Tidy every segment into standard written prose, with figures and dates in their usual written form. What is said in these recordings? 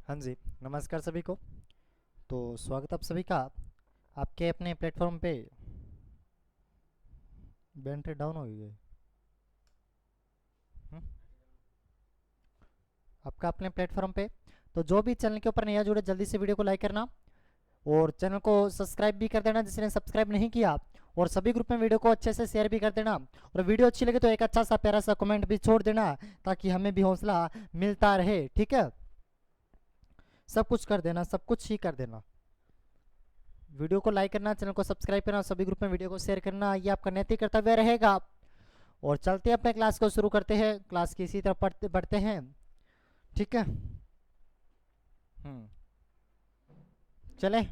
हाँ जी, नमस्कार सभी को। तो स्वागत आप सभी का आपके अपने प्लेटफॉर्म पे। बैटरी डाउन हो गई है। हम्म, आपका अपने प्लेटफॉर्म पे। तो जो भी चैनल के ऊपर नया जुड़े जल्दी से वीडियो को लाइक करना और चैनल को सब्सक्राइब भी कर देना जिसने सब्सक्राइब नहीं किया। और सभी ग्रुप में वीडियो को अच्छे से शेयर भी कर देना। और वीडियो अच्छी लगे तो एक अच्छा सा प्यारा सा कमेंट भी छोड़ देना ताकि हमें भी हौसला मिलता रहे। ठीक है, सब कुछ कर देना, सब कुछ ही कर देना। वीडियो को लाइक करना, चैनल को सब्सक्राइब करना, सभी ग्रुप में वीडियो को शेयर करना, ये आपका नैतिक कर्तव्य रहेगा। और चलते हैं अपने क्लास को शुरू करते हैं। क्लास की इसी तरफ पढ़ते बढ़ते हैं। ठीक है। चले।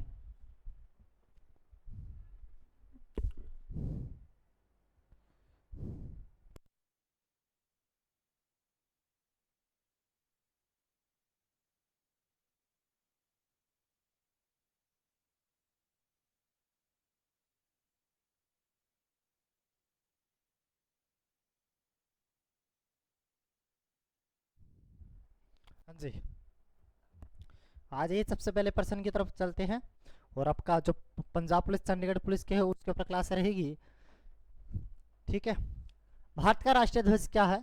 हाँ जी, आज ये सबसे पहले प्रश्न की तरफ चलते हैं। और आपका जो पंजाब पुलिस चंडीगढ़ पुलिस के है उसके ऊपर क्लास रहेगी। ठीक है। भारत का राष्ट्रीय ध्वज क्या है?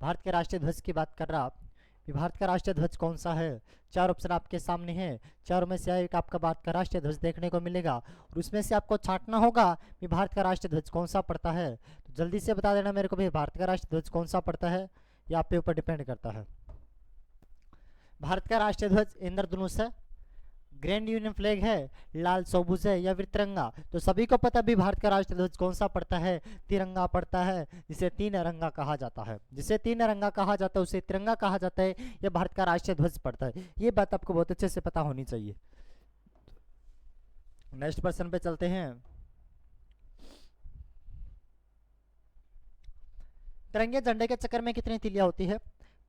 भारत के राष्ट्रीय ध्वज की बात कर रहा आप कि भारत का राष्ट्रीय ध्वज कौन सा है। चार ऑप्शन आपके सामने हैं। चारों में से एक आपका भारत का राष्ट्रीय ध्वज देखने को मिलेगा और उसमें से आपको छांटना होगा कि भारत का राष्ट्रीय ध्वज कौन सा पड़ता है। तो जल्दी से बता देना मेरे को भाई, भारत का राष्ट्रीय ध्वज कौन सा पड़ता है। ये आप पे ऊपर डिपेंड करता है। भारत का राष्ट्रीय ध्वज इंद्रधनुष है, ग्रैंड यूनियन फ्लैग है, लाल चौबुज है या फिर तिरंगा। तो सभी को पता भी भारत का राष्ट्रीय ध्वज कौन सा पड़ता है। तिरंगा पड़ता है, जिसे तीन रंगा कहा जाता है। जिसे तीन रंगा कहा जाता है उसे तिरंगा कहा जाता है। यह भारत का राष्ट्रीय ध्वज पड़ता है। ये बात आपको बहुत अच्छे से पता होनी चाहिए। नेक्स्ट प्रश्न पे चलते हैं। तिरंगे झंडे के चक्कर में कितनी तीलियां होती है?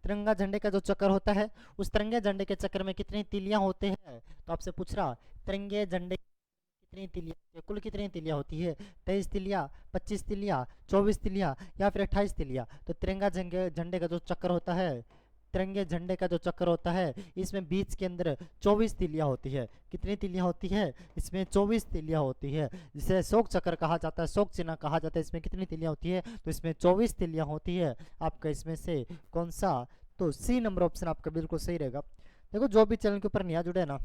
तिरंगा झंडे का जो चक्कर होता है उस तिरंगे झंडे के चक्कर में कितनी तीलियां होते हैं। तो आपसे पूछ रहा, तिरंगे झंडे कितनी तिलियां होती है, कुल कितनी तिलियां होती है? 23 तिलियां, 25 तिलियां, 24 तिलियां या फिर 28 तिलियां। तो तिरंगा झंडे झंडे का जो चक्कर होता है, तिरंगे झंडे का जो चक्कर होता है इसमें बीच के अंदर 24 तिलियां होती है। कितनी तिलियां होती है? इसमें 24 तिलियां होती है, जिसे अशोक चक्र कहा जाता है, अशोक चिन्ह कहा जाता है। इसमें कितनी तिलियां होती है? तो इसमें 24 तिलियां होती है। आपका इसमें से कौन सा? तो सी नंबर ऑप्शन आपका बिल्कुल सही रहेगा। देखो, जो भी चैनल के ऊपर नया जुड़े ना,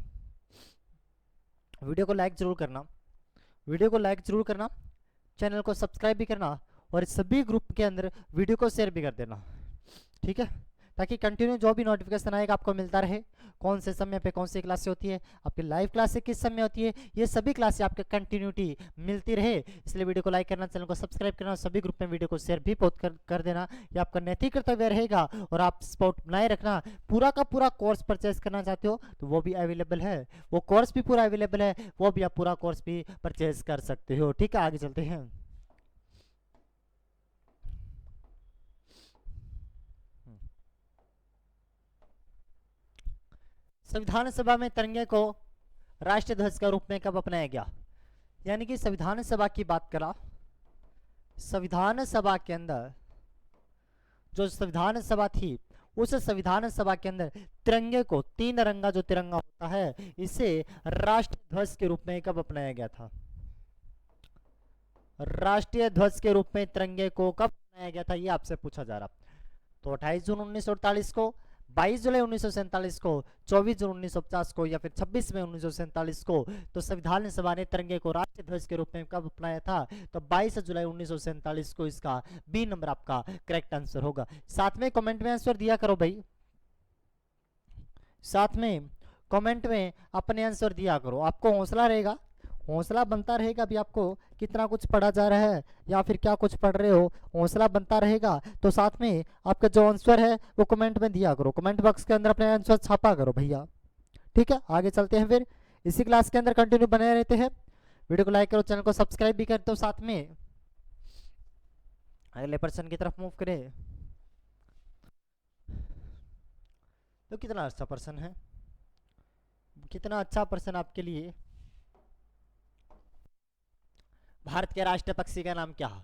वीडियो को लाइक जरूर करना, वीडियो को लाइक जरूर करना, चैनल को सब्सक्राइब भी करना और सभी ग्रुप के अंदर वीडियो को शेयर भी कर देना। ठीक है, ताकि कंटिन्यू जो भी नोटिफिकेशन आएगा आपको मिलता रहे। कौन से समय पे कौन सी क्लासें होती है, आपकी लाइव क्लासें किस समय होती है, ये सभी क्लासें आपको कंटिन्यूटी मिलती रहे। इसलिए वीडियो को लाइक करना, चैनल को सब्सक्राइब करना और सभी ग्रुप में वीडियो को शेयर भी बहुत कर देना। ये आपका नैतिक कर्तव्य रहेगा। और आप सपोर्ट बनाए रखना। पूरा का पूरा कोर्स परचेज करना चाहते हो तो वो भी अवेलेबल है, वो कोर्स भी पूरा अवेलेबल है, वो भी आप पूरा कोर्स भी परचेज कर सकते हो। ठीक है, आगे चलते हैं। संविधान सभा में तिरंगे को राष्ट्रीय ध्वज का रूप में कब अपनाया गया? यानी कि संविधान सभा की बात करा, संविधान सभा के अंदर जो संविधान सभा थी उस संविधान सभा के अंदर तिरंगे को, तीन रंगा जो तिरंगा होता है, इसे राष्ट्रीय ध्वज के रूप में कब अपनाया गया था? राष्ट्रीय ध्वज के रूप में तिरंगे को कब अपनाया गया था, ये आपसे पूछा जा रहा। तो 28 जून 1948 को, 22 जुलाई 1947 को, 24 जून 1950 को या फिर 26 मई 1947 को। तो संविधान सभा ने तिरंगे को राष्ट्रीय ध्वज के रूप में कब अपनाया था? तो 22 जुलाई 1947 को। इसका बी नंबर आपका करेक्ट आंसर होगा। साथ में कमेंट में आंसर दिया करो भाई, साथ में कमेंट में अपने आंसर दिया करो। आपको हौसला रहेगा, हौसला बनता रहेगा भी आपको कितना कुछ पढ़ा जा रहा है या फिर क्या कुछ पढ़ रहे हो, हौसला बनता रहेगा। तो साथ में आपका जो आंसर है वो कमेंट में दिया करो, कमेंट बॉक्स के अंदर अपने आंसर छापा करो भैया। ठीक है, आगे चलते हैं। फिर इसी क्लास के अंदर कंटिन्यू बने रहते हैं। वीडियो को लाइक करो, चैनल को सब्सक्राइब भी करते हो। साथ में अगले पर्सन की तरफ मूव करें। तो कितना अच्छा पर्सन है, कितना अच्छा पर्सन आपके लिए। भारत के राष्ट्रीय पक्षी का नाम क्या है?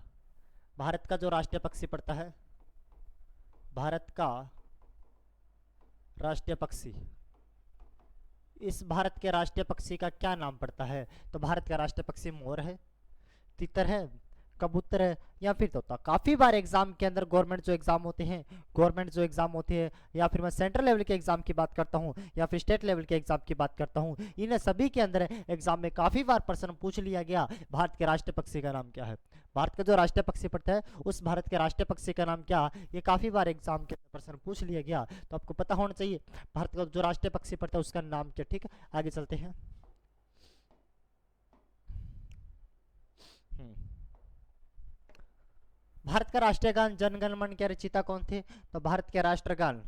भारत का जो राष्ट्रीय पक्षी पड़ता है, भारत का राष्ट्रीय पक्षी, इस भारत के राष्ट्रीय पक्षी का क्या नाम पड़ता है? तो भारत का राष्ट्रीय पक्षी मोर है, तितर है, कबूतर है या फिर तोता। काफ़ी बार एग्जाम के अंदर गवर्नमेंट जो एग्जाम होते हैं या फिर मैं सेंट्रल लेवल के एग्जाम की बात करता हूँ या फिर स्टेट लेवल के एग्जाम की बात करता हूँ, इन सभी के अंदर एग्जाम में काफ़ी बार प्रश्न पूछ लिया गया भारत के राष्ट्रीय पक्षी का नाम क्या है। भारत का जो राष्ट्रीय पक्षी पड़ता है उस भारत के राष्ट्रीय पक्षी का नाम क्या, ये काफ़ी बार एग्जाम के अंदर प्रश्न पूछ लिया गया, तो आपको पता होना चाहिए भारत का जो राष्ट्रीय पक्षी पड़ता है उसका नाम क्या। ठीक है, आगे चलते हैं। हम्म, भारत का राष्ट्रीय गान जनगण मन के रचयिता कौन थे? तो भारत के राष्ट्रगान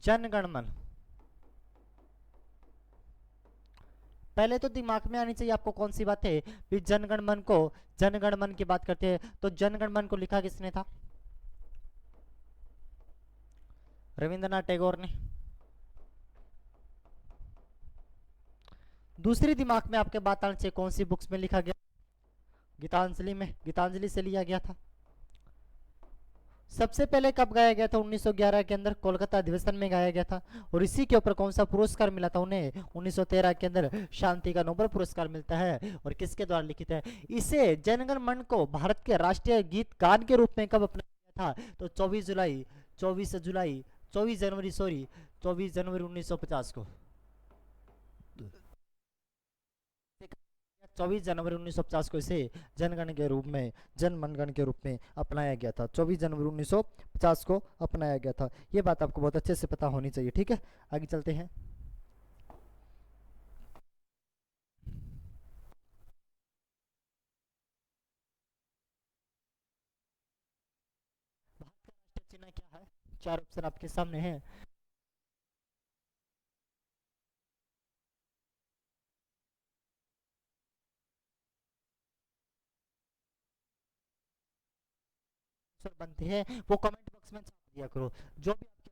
जनगण मन, पहले तो दिमाग में आनी चाहिए आपको कौन सी बात है भी जनगण मन की बात करते हैं तो जनगण मन को लिखा किसने था? रविंद्रनाथ टैगोर ने। दूसरी दिमाग में आपके बात आनी चाहिए कौन सी बुक्स में लिखा गया? गीतांजलि से लिया गया था। सबसे पहले कब गाया गया था? 1911 के अंदर कोलकाता अधिवेशन में गाया गया था। और इसी के ऊपर कौन सा पुरस्कार मिला था उन्हें? 1913 के अंदर शांति का नोबेल पुरस्कार मिलता है। और किसके द्वारा लिखित है? इसे जनगण मन को भारत के राष्ट्रीय गीत गान के रूप में कब अपनाया गया था? तो 24 जनवरी 1950 को। 24 जनवरी 1950 को इसे जनगण के रूप में अपनाया गया था। 24 जनवरी 1950 को अपनाया गया था। ये बात आपको बहुत अच्छे से पता होनी चाहिए। ठीक है, आगे चलते हैं। भारत का राष्ट्रीय चिन्ह क्या है? चार ऑप्शन आपके सामने है। आंसर बनते हैं वो कमेंट बॉक्स में छाप दिया करो, जो भी आपके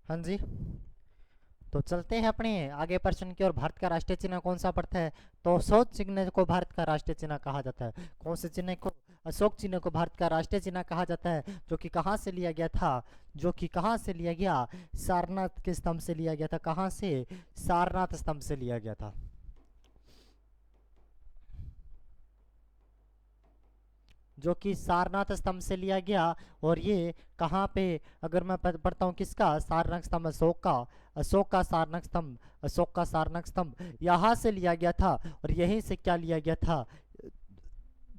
हाँ जी, तो चलते हैं अपने आगे प्रश्न की ओर। भारत का राष्ट्रीय चिन्ह कौन सा पड़ता है? तो अशोक चिन्ह को भारत का राष्ट्रीय चिन्ह कहा जाता है। कौन से चिन्ह को? अशोक चिन्ह को भारत का राष्ट्रीय चिन्ह कहा जाता है, जो कि कहाँ से लिया गया था? जो कि कहाँ से लिया गया? सारनाथ के स्तंभ से लिया गया था। कहाँ से? सारनाथ स्तंभ से लिया गया था। जो कि सारनाथ स्तंभ से लिया गया। और ये कहाँ पे? अगर मैं पढ़ता हूँ किसका सारनाथ स्तंभ? अशोक का सारनाथ स्तंभ यहाँ से लिया गया था। और यहीं से क्या लिया गया था?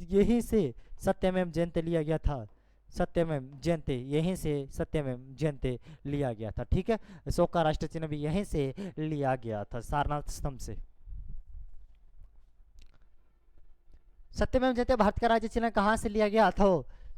यहीं से सत्यमेव जयते लिया गया था। सत्यमेव जयते, यहीं से सत्यमेव जयते लिया गया था। ठीक है, अशोक का राष्ट्रीय चिन्ह भी यहीं से लिया गया था, सारनाथ स्तंभ से। सत्यमेव जयते भारत का राज्य चिन्ह कहाँ से लिया गया था?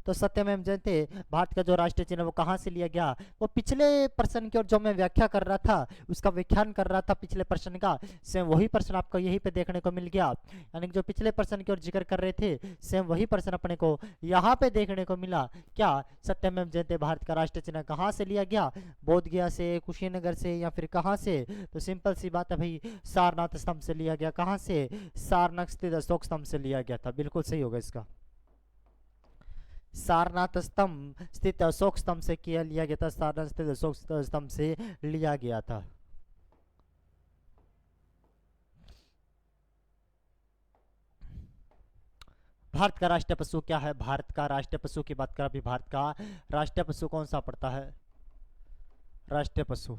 तो सत्यमेव जयते भारत का जो राष्ट्रीय चिन्ह वो कहाँ से लिया गया? वो पिछले प्रश्न की ओर जो मैं व्याख्या कर रहा था, उसका व्याख्यान कर रहा था पिछले प्रश्न का, सेम वही प्रश्न आपको यहीं पे देखने को मिल गया। यानी कि जो पिछले प्रश्न की ओर जिक्र कर रहे थे, सेम वही प्रश्न अपने को यहाँ पे देखने को मिला। क्या? सत्यमेव जयते भारत का राष्ट्रीय चिन्ह कहाँ से लिया गया? बोध गया से, कुशीनगर से, या फिर कहाँ से? तो सिंपल सी बात है भाई, सारनाथ स्तंभ से लिया गया। कहाँ से? सारनाथ स्थित अशोक स्तंभ से लिया गया था। बिल्कुल सही होगा इसका, सारनाथ स्तंभ स्थित अशोक स्तंभ से किया लिया गया था। सारनाथ स्थित अशोक स्तंभ से लिया गया था। भारत का राष्ट्रीय पशु क्या है? भारत का राष्ट्रीय पशु की बात करें अभी, भारत का राष्ट्रीय पशु कौन सा पड़ता है? राष्ट्रीय पशु,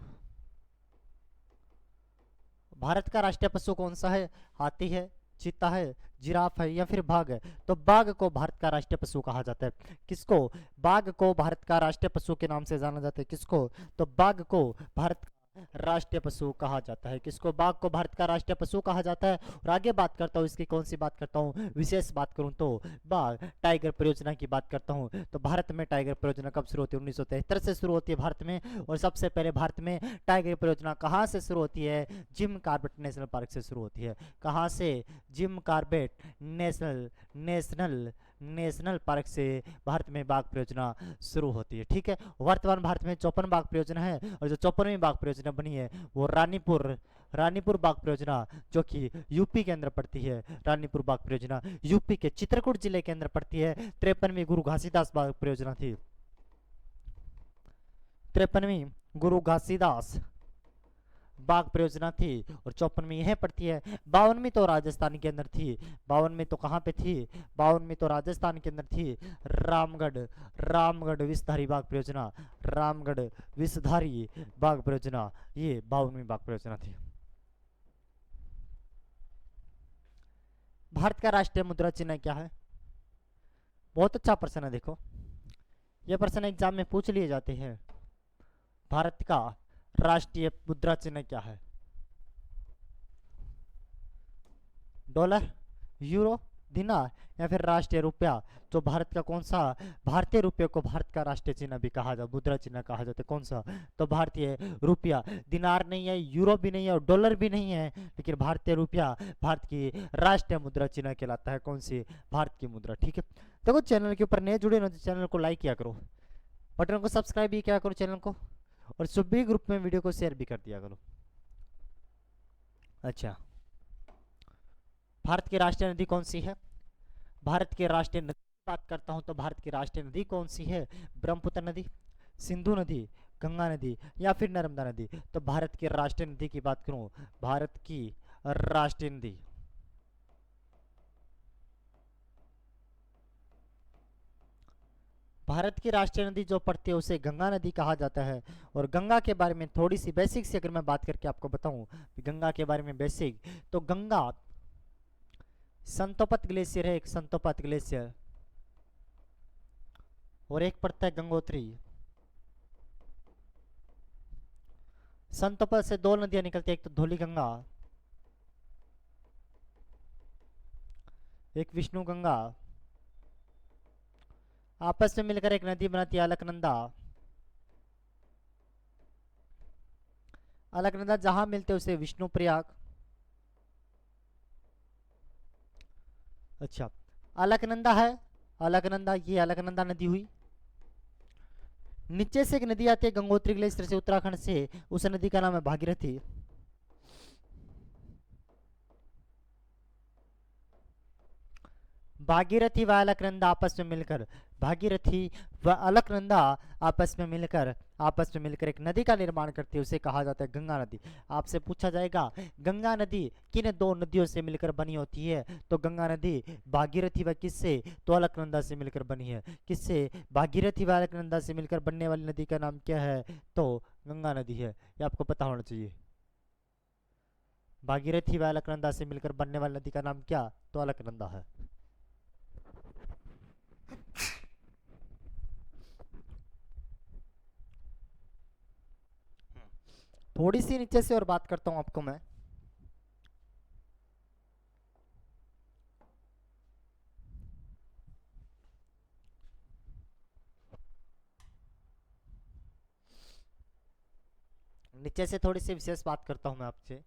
भारत का राष्ट्रीय पशु कौन सा है? हाथी है, चीता है, जिराफ है, या फिर बाघ है? तो बाघ को भारत का राष्ट्रीय पशु कहा जाता है। किसको? बाघ को भारत का राष्ट्रीय पशु के नाम से जाना जाता है। किसको? तो बाघ को भारत का राष्ट्रीय पशु कहा जाता है। किसको? बाघ को भारत का राष्ट्रीय पशु कहा जाता है। और आगे बात करता हूँ इसकी, कौन सी बात करता हूँ, विशेष बात करूँ तो बाघ टाइगर परियोजना की बात करता हूँ। तो भारत में टाइगर परियोजना कब शुरू होती है? 1973 से शुरू होती है भारत में। और सबसे पहले भारत में टाइगर परियोजना कहाँ से शुरू होती है? जिम कॉर्बेट नेशनल पार्क से शुरू होती है। कहाँ से? Jim Corbett national national national park से भारत में बाघ परियोजना शुरू होती है। ठीक है, वर्तमान भारत में 54 बाघ परियोजना है, और जो 54वीं बाघ परियोजना बनी है वो रानीपुर रानीपुर बाघ परियोजना, जो कि यूपी के अंदर पड़ती है। रानीपुर बाघ परियोजना यूपी के चित्रकूट जिले के अंदर पड़ती है। 53वीं गुरु घासीदास बाघ परियोजना थी। 53वीं गुरु घासीदास बाघ परियोजना थी, और 54वीं यह पड़ती है। 52वीं तो राजस्थान के अंदर थी। 52वीं तो कहाँ पे थी? 52वीं तो राजस्थान के अंदर थी। रामगढ़ रामगढ़ विषधारी बाघ परियोजना, रामगढ़ विषधारी बाघ परियोजना, ये 52वीं बाघ परियोजना थी। भारत का राष्ट्रीय मुद्रा चिन्ह क्या है? बहुत अच्छा प्रश्न है। देखो, यह प्रश्न एग्जाम में पूछ लिए जाते हैं। भारत का राष्ट्रीय मुद्रा चिन्ह क्या है? डॉलर, यूरो, दिनार, या फिर राष्ट्रीय रुपया? तो भारत का कौन सा? भारतीय रुपये को भारत का राष्ट्रीय चिन्ह भी कहा जाता, मुद्रा चिन्ह कहा जाता है। कौन सा? तो भारतीय रुपया। दिनार नहीं है, यूरो भी नहीं है, और डॉलर भी नहीं है, लेकिन भारतीय रुपया भारत की राष्ट्रीय मुद्रा चिन्ह कहलाता है। कौन सी? भारत की मुद्रा। ठीक है, देखो चैनल के ऊपर नए जुड़े ना तो चैनल को लाइक किया करो, बटन को सब्सक्राइब भी किया करो चैनल को, और सभी ग्रुप में वीडियो को शेयर भी कर दिया करो। अच्छा, भारत की राष्ट्रीय नदी कौन सी है? भारत की राष्ट्रीय नदी की बात करता हूं तो भारत की राष्ट्रीय नदी कौन सी है? ब्रह्मपुत्र नदी, सिंधु नदी, गंगा नदी, या फिर नर्मदा नदी? तो भारत की राष्ट्रीय नदी की बात करूं, भारत की राष्ट्रीय नदी, भारत की राष्ट्रीय नदी जो पड़ती है उसे गंगा नदी कहा जाता है। और गंगा के बारे में थोड़ी सी बेसिक से अगर मैं बात करके आपको बताऊं, गंगा के बारे में बेसिक, तो गंगा संतोपत ग्लेशियर है, एक संतोपत ग्लेशियर, और एक पड़ता है गंगोत्री। संतोपत से दो नदियां निकलती है, एक तो धौली गंगा, एक विष्णु गंगा, आपस में मिलकर एक नदी बनाती है अलकनंदा। अलकनंदा जहां मिलते उसे विष्णु प्रयाग। अच्छा, अलकनंदा है, अलकनंदा, ये अलकनंदा नदी हुई। नीचे से एक नदी आती है गंगोत्री ग्लेशियर से उत्तराखंड से, उस नदी का नाम है भागीरथी। भागीरथी व अलकनंदा आपस में मिलकर, भागीरथी व अलकनंदा आपस में मिलकर एक नदी का निर्माण करती है, उसे कहा जाता है गंगा नदी। आपसे पूछा जाएगा गंगा नदी किन दो नदियों से मिलकर बनी होती है? तो गंगा नदी भागीरथी व किससे? तो अलकनंदा से मिलकर बनी है। किससे? भागीरथी व अलकनंदा से मिलकर बनने वाली नदी का नाम क्या है? तो गंगा नदी है। ये आपको पता होना चाहिए। भागीरथी व अलकनंदा से मिलकर बनने वाली नदी का नाम क्या? तो अलकनंदा है। थोड़ी सी नीचे से और बात करता हूं आपको मैं। नीचे से थोड़ी सी विशेष बात करता हूं मैं आपसे।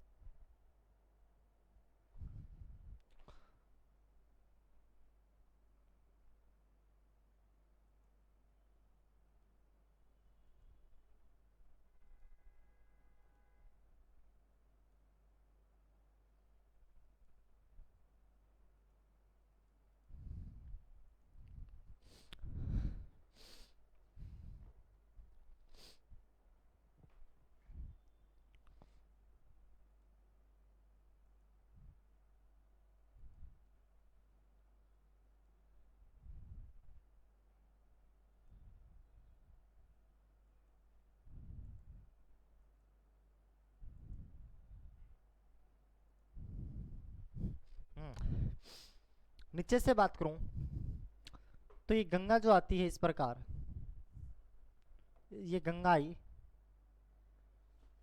नीचे से बात करूं तो ये गंगा जो आती है इस प्रकार, ये गंगा आई।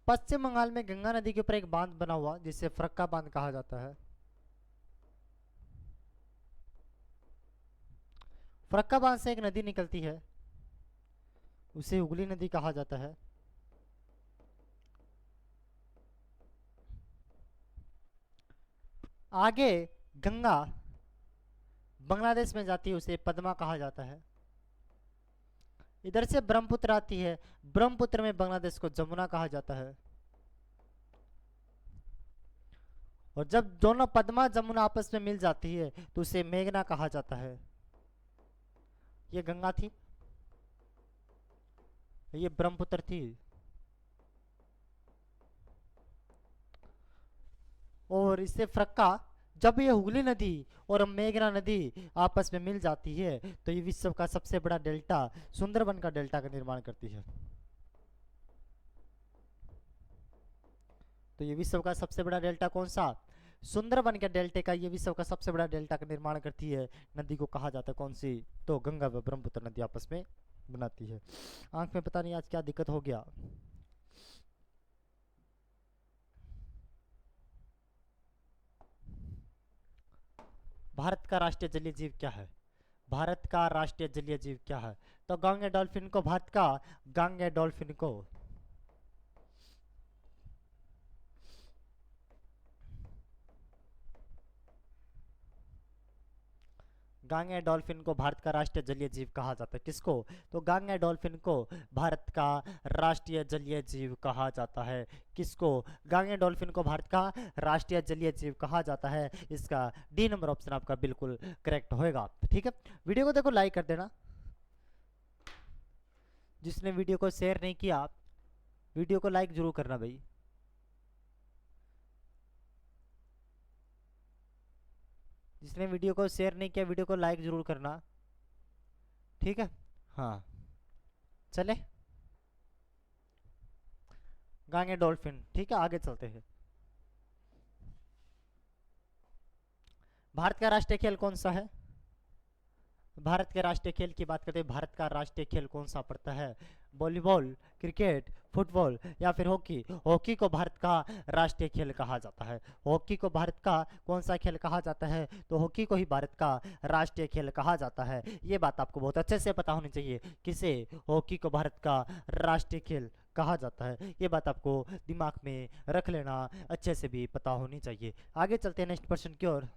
पश्चिम बंगाल में गंगा नदी के ऊपर एक बांध बना हुआ जिसे फरक्का बांध कहा जाता है। फरक्का बांध से एक नदी निकलती है, उसे हुगली नदी कहा जाता है। आगे गंगा बांग्लादेश में जाती है, उसे पद्मा कहा जाता है। इधर से ब्रह्मपुत्र आती है, ब्रह्मपुत्र में बांग्लादेश को जमुना कहा जाता है। और जब दोनों पद्मा जमुना आपस में मिल जाती है तो उसे मेघना कहा जाता है। ये गंगा थी, ये ब्रह्मपुत्र थी, और इससे फरक्का, जब ये हुगली नदी और मेघना नदी आपस में मिल जाती है तो ये विश्व का सबसे बड़ा डेल्टा सुंदरबन का डेल्टा का निर्माण करती है। तो ये विश्व का सबसे बड़ा डेल्टा कौन सा? सुंदरबन के डेल्टे का, ये विश्व का सबसे बड़ा डेल्टा का निर्माण करती है। नदी को कहा जाता है कौन सी? तो गंगा व ब्रह्मपुत्र नदी आपस में बनाती है। आंख में पता नहीं आज क्या दिक्कत हो गया। भारत का राष्ट्रीय जलीय जीव क्या है? भारत का राष्ट्रीय जलीय जीव क्या है? तो गांगे डॉल्फिन को, भारत का गांगे डॉल्फिन को, गांगे डॉल्फिन को भारत का राष्ट्रीय जलीय जीव कहा जाता है। किसको? तो गांगे डॉल्फिन को भारत का राष्ट्रीय जलीय जीव कहा जाता है। किसको? गांगे डॉल्फिन को भारत का राष्ट्रीय जलीय जीव कहा जाता है। इसका डी नंबर ऑप्शन आपका बिल्कुल करेक्ट होएगा। ठीक है, वीडियो को देखो, लाइक कर देना। जिसने वीडियो को शेयर नहीं किया, वीडियो को लाइक जरूर करना भाई। जिसने वीडियो को शेयर नहीं किया, वीडियो को लाइक जरूर करना। ठीक है, हाँ चले, गांगे डॉल्फिन। ठीक है, आगे चलते हैं। भारत का राष्ट्रीय खेल कौन सा है? भारत के राष्ट्रीय खेल की बात करते हैं। भारत का राष्ट्रीय खेल कौन सा पड़ता है? वॉलीबॉल, क्रिकेट, फुटबॉल या फिर हॉकी? हॉकी को भारत का राष्ट्रीय खेल कहा जाता है। हॉकी को भारत का कौन सा खेल कहा जाता है? तो हॉकी को ही भारत का राष्ट्रीय खेल कहा जाता है। ये बात आपको बहुत अच्छे से पता होनी चाहिए, किसे हॉकी को भारत का राष्ट्रीय खेल कहा जाता है। ये बात आपको दिमाग में रख लेना, अच्छे से भी पता होनी चाहिए। आगे चलते हैं नेक्स्ट क्वेश्चन की ओर।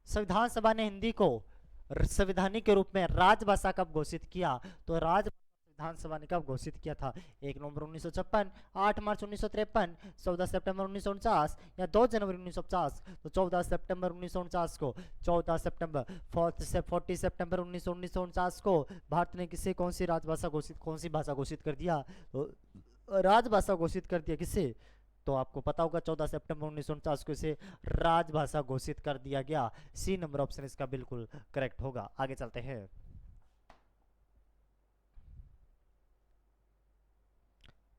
संविधान सभा ने हिंदी को संवैधानिक के रूप में राजभाषा कब घोषित किया? तो राज विधान सभा ने कब घोषित किया था? 1 नवंबर 1956, 8 मार्च 1953, 14 सितंबर 1949 या 2 जनवरी 1950? तो 14 सितंबर 1949 को, 14 सितंबर 40 सितंबर 1949 को भारत ने किसे कौन सी राजभाषा घोषित, कौन सी भाषा घोषित कर दिया? तो राजभाषा घोषित कर दिया। किसे? तो आपको पता होगा 14 सितंबर 1949 को इसे राजभाषा घोषित कर दिया गया। सी नंबर ऑप्शन इसका बिल्कुल करेक्ट होगा। आगे चलते हैं।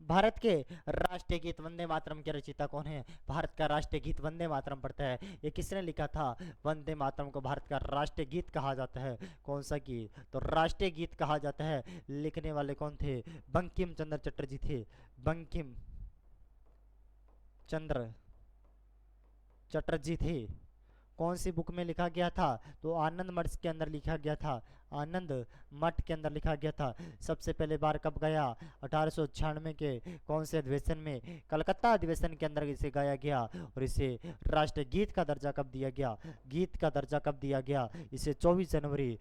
भारत के राष्ट्रीय गीत वंदे मातरम के रचयिता कौन है? भारत का राष्ट्रीय गीत वंदे मातरम पढ़ता है, ये किसने लिखा था? वंदे मातरम को भारत का राष्ट्रीय गीत कहा जाता है। कौन सा गीत? तो राष्ट्रीय गीत कहा जाता है। लिखने वाले कौन थे? बंकिम चंद्र चटर्जी थे। बंकिम चंद्र चटर्जी थे। कौन सी बुक में लिखा गया था? तो आनंद मठ के अंदर लिखा गया था, आनंद मठ के अंदर लिखा गया था। सबसे पहले बार कब गाया? 1896 के कौन से अधिवेशन में? कलकत्ता अधिवेशन के अंदर इसे गाया गया। और इसे राष्ट्रीय गीत का दर्जा कब दिया गया? गीत का दर्जा कब दिया गया? इसे 24 जनवरी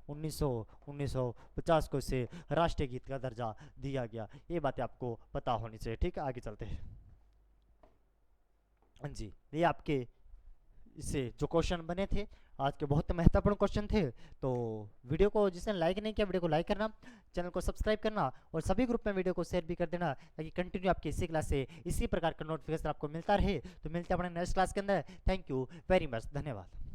1950 को इसे राष्ट्रीय गीत का दर्जा दिया गया। ये बातें आपको पता होनी चाहिए। ठीक है, आगे चलते हैं। हाँ जी, ये आपके इससे जो क्वेश्चन बने थे आज के, बहुत महत्वपूर्ण क्वेश्चन थे। तो वीडियो को जिसने लाइक नहीं किया, वीडियो को लाइक करना, चैनल को सब्सक्राइब करना और सभी ग्रुप में वीडियो को शेयर भी कर देना, ताकि कंटिन्यू आपकी इसी क्लास से इसी प्रकार का नोटिफिकेशन आपको मिलता रहे। तो मिलते हैं अपने नेक्स्ट क्लास के अंदर। थैंक यू वेरी मच, धन्यवाद।